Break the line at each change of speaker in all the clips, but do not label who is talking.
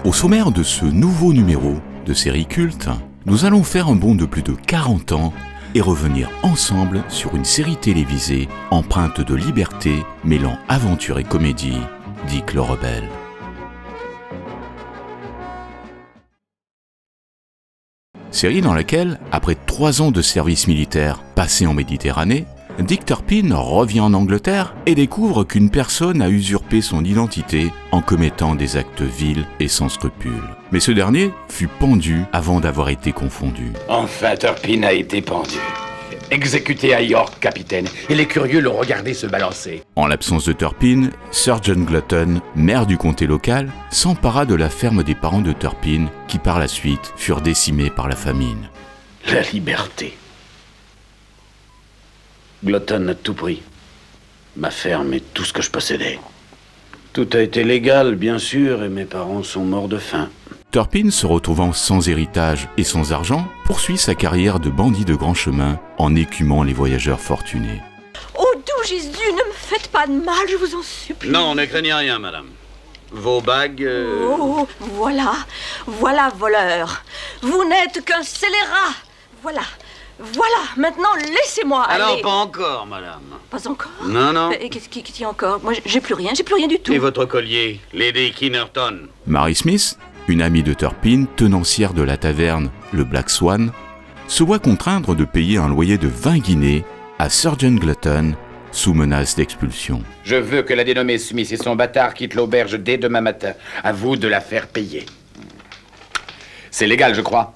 Au sommaire de ce nouveau numéro de série culte, nous allons faire un bond de plus de 40 ans et revenir ensemble sur une série télévisée empreinte de liberté, mêlant aventure et comédie, Dick le Rebelle. Série dans laquelle, après 3 ans de service militaire passé en Méditerranée, Dick Turpin revient en Angleterre et découvre qu'une personne a usurpé son identité en commettant des actes vils et sans scrupules. Mais ce dernier fut pendu avant d'avoir été confondu.
Enfin, Turpin a été pendu. Exécuté à York, capitaine, et les curieux l'ont regardé se balancer.
En l'absence de Turpin, Sir John Glutton, maire du comté local, s'empara de la ferme des parents de Turpin, qui par la suite furent décimés par la famine.
La liberté. Glutton a tout pris. Ma ferme et tout ce que je possédais. Tout a été légal, bien sûr, et mes parents sont morts de faim.
Turpin, se retrouvant sans héritage et sans argent, poursuit sa carrière de bandit de grand chemin en écumant les voyageurs fortunés.
Oh, doux Jésus, ne me faites pas de mal, je vous en supplie.
Non, ne craignez rien, madame. Vos bagues...
Oh, voilà, voleur. Vous n'êtes qu'un scélérat. Voilà, maintenant laissez-moi aller.
Alors, pas encore, madame.
Pas encore?
Non.
Qu'est-ce qu'il y a encore? Moi, j'ai plus rien du tout.
Et votre collier, Lady Kinnerton?
Mary Smith, une amie de Turpin, tenancière de la taverne Le Black Swan, se voit contraindre de payer un loyer de 20 guinées à Sir John Glutton sous menace d'expulsion.
Je veux que la dénommée Smith et son bâtard quittent l'auberge dès demain matin. À vous de la faire payer. C'est légal, je crois.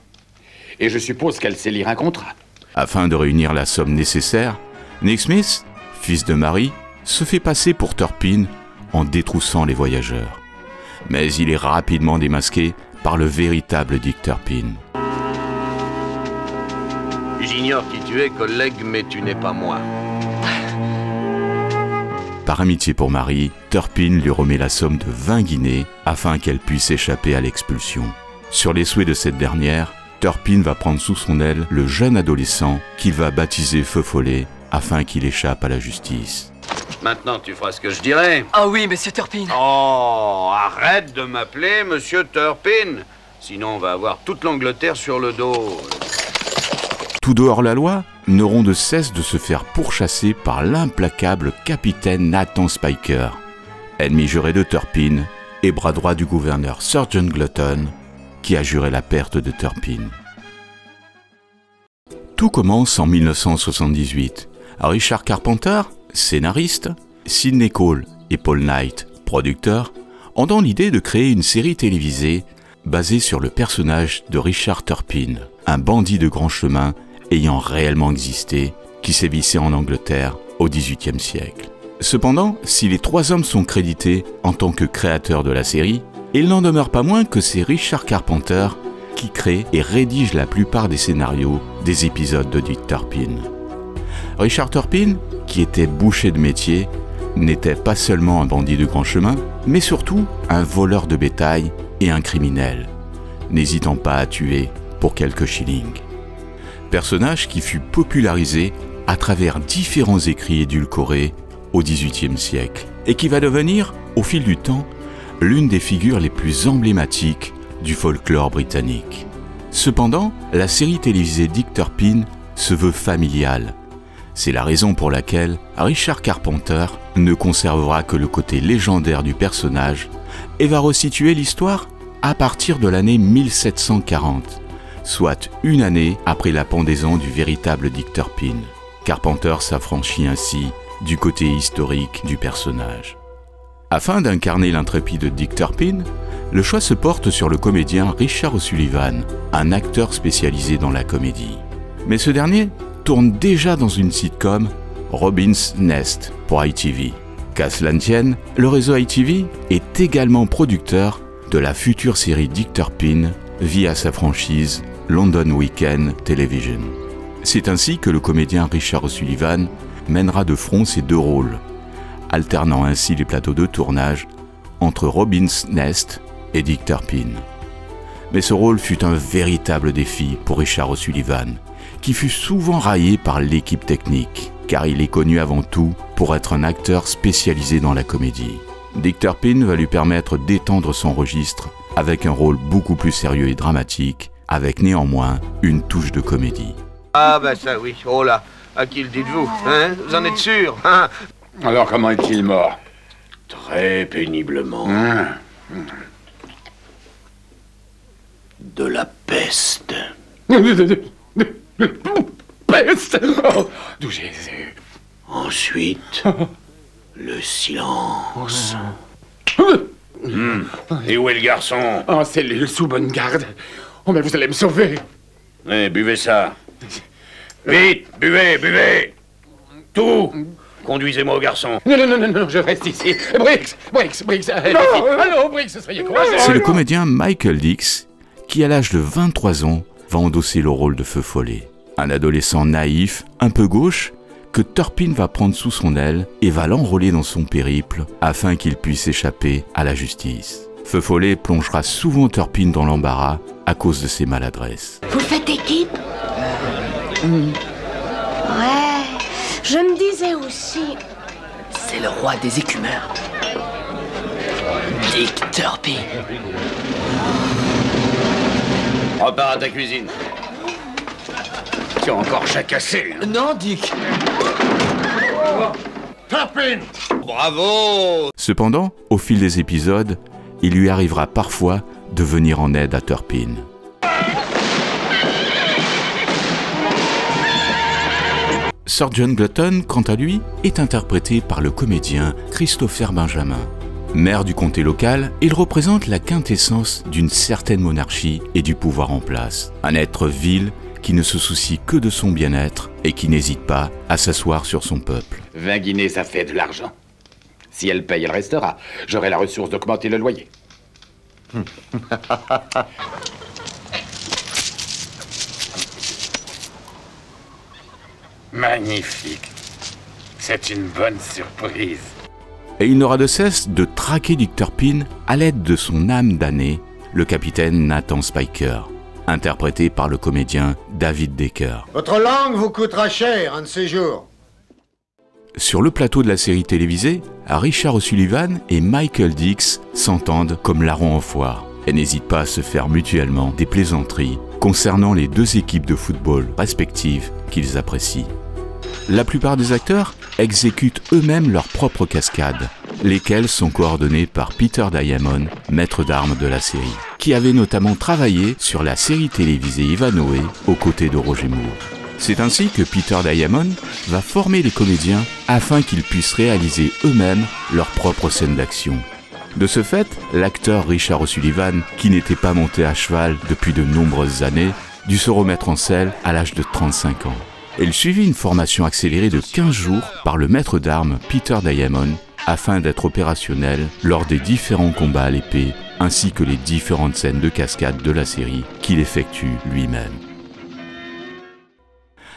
Et je suppose qu'elle sait lire un contrat.
Afin de réunir la somme nécessaire, Nick Smith, fils de Mary, se fait passer pour Turpin en détroussant les voyageurs. Mais il est rapidement démasqué par le véritable Dick Turpin.
J'ignore qui tu es, collègue, mais tu n'es pas moi.
Par amitié pour Mary, Turpin lui remet la somme de 20 guinées afin qu'elle puisse échapper à l'expulsion. Sur les souhaits de cette dernière, Turpin va prendre sous son aile le jeune adolescent qu'il va baptiser Feu Follet afin qu'il échappe à la justice.
Maintenant, tu feras ce que je dirai.
Ah oui, monsieur Turpin.
Oh, arrête de m'appeler monsieur Turpin. Sinon, on va avoir toute l'Angleterre sur le dos.
Tout dehors la loi n'auront de cesse de se faire pourchasser par l'implacable capitaine Nathan Spiker, ennemi juré de Turpin et bras droit du gouverneur Sir John Glutton, qui a juré la perte de Turpin. Tout commence en 1978. Richard Carpenter, scénariste, Sidney Cole et Paul Knight, producteurs, ont dans l'idée de créer une série télévisée basée sur le personnage de Richard Turpin, un bandit de grand chemin ayant réellement existé, qui sévissait en Angleterre au XVIIIe siècle. Cependant, si les 3 hommes sont crédités en tant que créateurs de la série, il n'en demeure pas moins que c'est Richard Carpenter qui crée et rédige la plupart des scénarios des épisodes de Dick Turpin. Richard Turpin, qui était boucher de métier, n'était pas seulement un bandit de grand chemin, mais surtout un voleur de bétail et un criminel, n'hésitant pas à tuer pour quelques shillings. Personnage qui fut popularisé à travers différents écrits édulcorés au XVIIIe siècle et qui va devenir, au fil du temps, l'une des figures les plus emblématiques du folklore britannique. Cependant, la série télévisée Dick Turpin se veut familiale. C'est la raison pour laquelle Richard Carpenter ne conservera que le côté légendaire du personnage et va resituer l'histoire à partir de l'année 1740, soit une année après la pendaison du véritable Dick Turpin. Carpenter s'affranchit ainsi du côté historique du personnage. Afin d'incarner l'intrépide Dick Turpin, le choix se porte sur le comédien Richard O'Sullivan, un acteur spécialisé dans la comédie. Mais ce dernier tourne déjà dans une sitcom, Robin's Nest, pour ITV. Qu'à cela ne tienne, le réseau ITV est également producteur de la future série Dick Turpin via sa franchise London Weekend Television. C'est ainsi que le comédien Richard O'Sullivan mènera de front ses 2 rôles, alternant ainsi les plateaux de tournage entre Robin's Nest et Dick Turpin. Mais ce rôle fut un véritable défi pour Richard O'Sullivan, qui fut souvent raillé par l'équipe technique, car il est connu avant tout pour être un acteur spécialisé dans la comédie. Dick Turpin va lui permettre d'étendre son registre avec un rôle beaucoup plus sérieux et dramatique, avec néanmoins une touche de comédie.
Ah bah ça oui, oh là, à qui le dites-vous, hein? Vous en êtes sûr, hein?
Alors, comment est-il mort?
Très péniblement. De la peste.
Peste! Oh, d'où j'ai...
Ensuite, le silence.
Et où est le garçon? En cellule, sous bonne garde. Oh, mais vous allez me sauver.
Eh, buvez ça. Vite, buvez. Tout. Conduisez-moi au garçon.
Non, je reste ici. Briggs, allô, Briggs, soyez courageux.
C'est le comédien Michael Dix qui, à l'âge de 23 ans, va endosser le rôle de Feu Follet. Un adolescent naïf, un peu gauche, que Turpin va prendre sous son aile et va l'enrôler dans son périple afin qu'il puisse échapper à la justice. Feu Follet plongera souvent Turpin dans l'embarras à cause de ses maladresses.
Vous faites équipe? Ouais, je me disais aussi.
C'est le roi des écumeurs. Dick Turpin.
Repars à ta cuisine. Tu as encore jacassé. Hein?
Non, Dick.
Turpin! Bravo!
Cependant, au fil des épisodes, il lui arrivera parfois de venir en aide à Turpin. Sergeant Glutton, quant à lui, est interprété par le comédien Christopher Benjamin. Maire du comté local, il représente la quintessence d'une certaine monarchie et du pouvoir en place. Un être vil qui ne se soucie que de son bien-être et qui n'hésite pas à s'asseoir sur son peuple.
20 guinées, ça fait de l'argent. Si elle paye, elle restera. J'aurai la ressource d'augmenter le loyer. Magnifique. C'est une bonne surprise.
Et il n'aura de cesse de traquer Dick Turpin à l'aide de son âme damnée, le capitaine Nathan Spiker, interprété par le comédien David Decker.
Votre langue vous coûtera cher un de ces jours.
Sur le plateau de la série télévisée, Richard O'Sullivan et Michael Dix s'entendent comme larrons en foire et n'hésitent pas à se faire mutuellement des plaisanteries concernant les deux équipes de football respectives qu'ils apprécient. La plupart des acteurs exécutent eux-mêmes leurs propres cascades, lesquelles sont coordonnées par Peter Diamond, maître d'armes de la série, qui avait notamment travaillé sur la série télévisée Ivanhoe aux côtés de Roger Moore. C'est ainsi que Peter Diamond va former les comédiens afin qu'ils puissent réaliser eux-mêmes leurs propres scènes d'action. De ce fait, l'acteur Richard O'Sullivan, qui n'était pas monté à cheval depuis de nombreuses années, dut se remettre en selle à l'âge de 35 ans. Il suivit une formation accélérée de 15 jours par le maître d'armes Peter Diamond afin d'être opérationnel lors des différents combats à l'épée ainsi que les différentes scènes de cascade de la série qu'il effectue lui-même.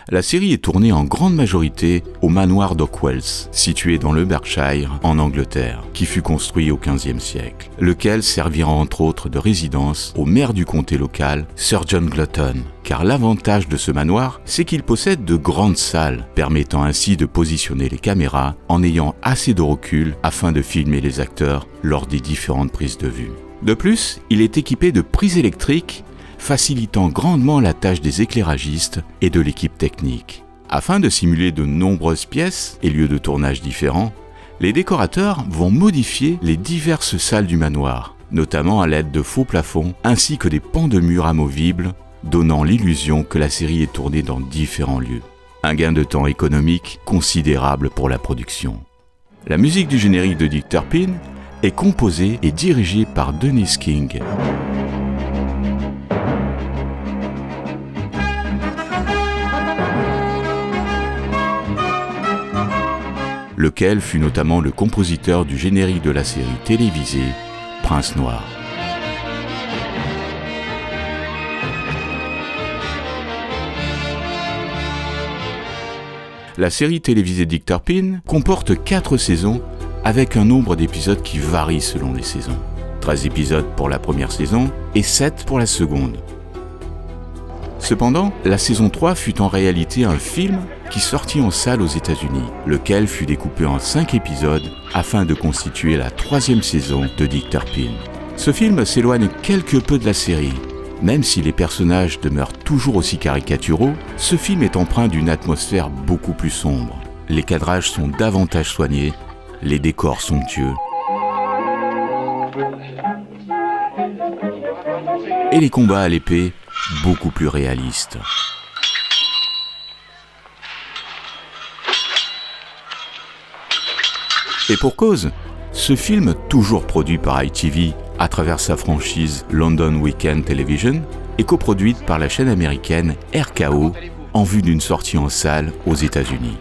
La série est tournée en grande majorité au manoir d'Ockwells, situé dans le Berkshire, en Angleterre, qui fut construit au XVe siècle, lequel servira entre autres de résidence au maire du comté local, Sergeant Glutton. Car l'avantage de ce manoir, c'est qu'il possède de grandes salles, permettant ainsi de positionner les caméras en ayant assez de recul afin de filmer les acteurs lors des différentes prises de vue. De plus, il est équipé de prises électriques facilitant grandement la tâche des éclairagistes et de l'équipe technique. Afin de simuler de nombreuses pièces et lieux de tournage différents, les décorateurs vont modifier les diverses salles du manoir, notamment à l'aide de faux plafonds ainsi que des pans de murs amovibles, donnant l'illusion que la série est tournée dans différents lieux. Un gain de temps économique considérable pour la production. La musique du générique de Dick Turpin est composée et dirigée par Dennis King. Lequel fut notamment le compositeur du générique de la série télévisée Prince Noir. La série télévisée Dick Turpin comporte 4 saisons avec un nombre d'épisodes qui varie selon les saisons. 13 épisodes pour la première saison et 7 pour la seconde. Cependant, la saison 3 fut en réalité un film qui sortit en salle aux États-Unis, lequel fut découpé en 5 épisodes afin de constituer la 3e saison de Dick Turpin. Ce film s'éloigne quelque peu de la série. Même si les personnages demeurent toujours aussi caricaturaux, ce film est empreint d'une atmosphère beaucoup plus sombre. Les cadrages sont davantage soignés, les décors somptueux, et les combats à l'épée beaucoup plus réalistes. Et pour cause, ce film, toujours produit par ITV à travers sa franchise London Weekend Television, est coproduite par la chaîne américaine RKO en vue d'une sortie en salle aux États-Unis.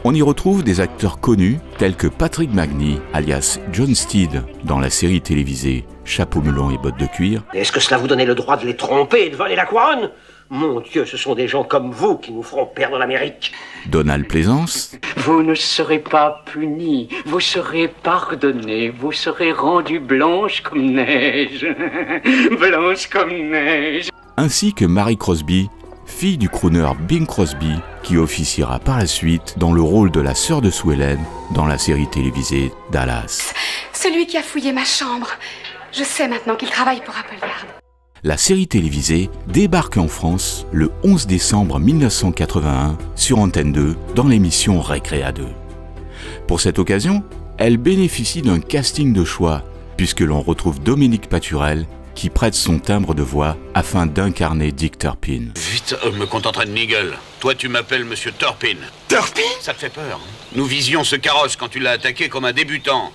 On y retrouve des acteurs connus tels que Patrick Magny, alias John Steed, dans la série télévisée Chapeau melon et bottes de cuir.
Est-ce que cela vous donnait le droit de les tromper et de voler la couronne? Mon Dieu, ce sont des gens comme vous qui nous feront perdre l'Amérique.
Donald Pleasence.
Vous ne serez pas puni, vous serez pardonné, vous serez rendu blanche comme neige. Blanche comme neige.
Ainsi que Mary Crosby, fille du crooner Bing Crosby, qui officiera par la suite dans le rôle de la sœur de Sue Ellen dans la série télévisée Dallas.
Celui qui a fouillé ma chambre. Je sais maintenant qu'il travaille pour Appleyard.
La série télévisée débarque en France le 11 décembre 1981 sur Antenne 2 dans l'émission Récréa 2. Pour cette occasion, elle bénéficie d'un casting de choix puisque l'on retrouve Dominique Paturel qui prête son timbre de voix afin d'incarner Dick Turpin.
Vite, me contenterai de Nigel. Toi, tu m'appelles Monsieur Turpin.
Turpin?
Ça te fait peur, hein? Nous visions ce carrosse quand tu l'as attaqué comme un débutant.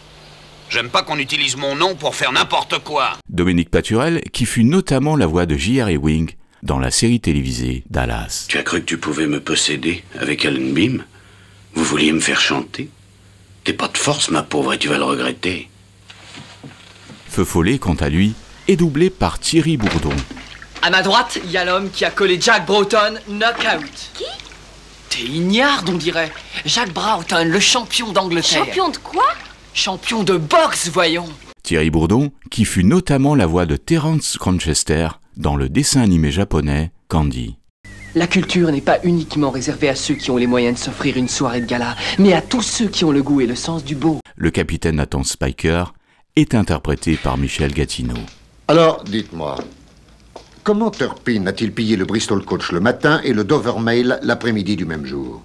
J'aime pas qu'on utilise mon nom pour faire n'importe quoi.
Dominique Paturel, qui fut notamment la voix de J.R. Ewing dans la série télévisée Dallas.
Tu as cru que tu pouvais me posséder avec Alan Beam? Vous vouliez me faire chanter? T'es pas de force, ma pauvre, et tu vas le regretter.
Feu Follet, quant à lui, est doublé par Thierry Bourdon.
À ma droite, il y a l'homme qui a collé Jack Broughton knockout.
Qui?
T'es ignarde, on dirait. Jack Broughton, le champion d'Angleterre.
Champion de quoi?
Champion de boxe, voyons.
Thierry Bourdon, qui fut notamment la voix de Terence Cranchester dans le dessin animé japonais Candy.
La culture n'est pas uniquement réservée à ceux qui ont les moyens de s'offrir une soirée de gala, mais à tous ceux qui ont le goût et le sens du beau.
Le capitaine Nathan Spiker est interprété par Michel Gatineau.
Alors, dites-moi, comment Turpin a-t-il pillé le Bristol Coach le matin et le Dover Mail l'après-midi du même jour?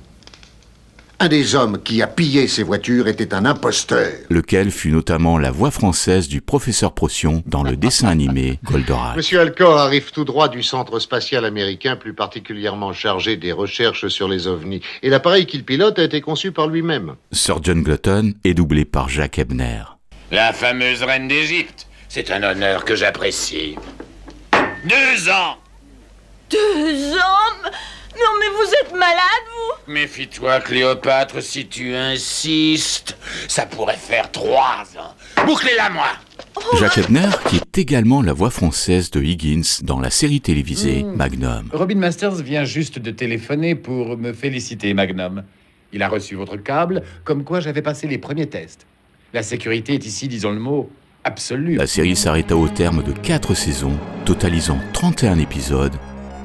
Un des hommes qui a pillé ces voitures était un imposteur.
Lequel fut notamment la voix française du professeur Procyon dans le dessin animé Goldorak.
Monsieur Alcor arrive tout droit du centre spatial américain, plus particulièrement chargé des recherches sur les ovnis. Et l'appareil qu'il pilote a été conçu par lui-même.
Sir John Glutton est doublé par Jacques Ebner.
La fameuse reine d'Égypte. C'est un honneur que j'apprécie. 2 ans!
2 ans? Non mais vous êtes malade, vous?
Méfie-toi, Cléopâtre, si tu insistes. Ça pourrait faire 3 ans. Bouclez-la, moi!
Jacques Ebner, qui est également la voix française de Higgins dans la série télévisée Magnum.
Robin Masters vient juste de téléphoner pour me féliciter, Magnum. Il a reçu votre câble, comme quoi j'avais passé les premiers tests. La sécurité est ici, disons le mot, absolue.
La série s'arrêta au terme de 4 saisons, totalisant 31 épisodes,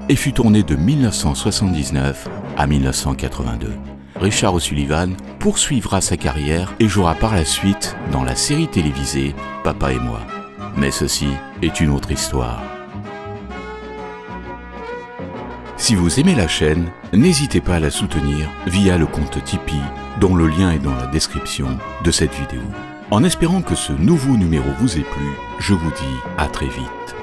et fut tournée de 1979 à 1982. Richard O'Sullivan poursuivra sa carrière et jouera par la suite dans la série télévisée Papa et moi. Mais ceci est une autre histoire. Si vous aimez la chaîne, n'hésitez pas à la soutenir via le compte Tipeee, dont le lien est dans la description de cette vidéo. En espérant que ce nouveau numéro vous ait plu, je vous dis à très vite.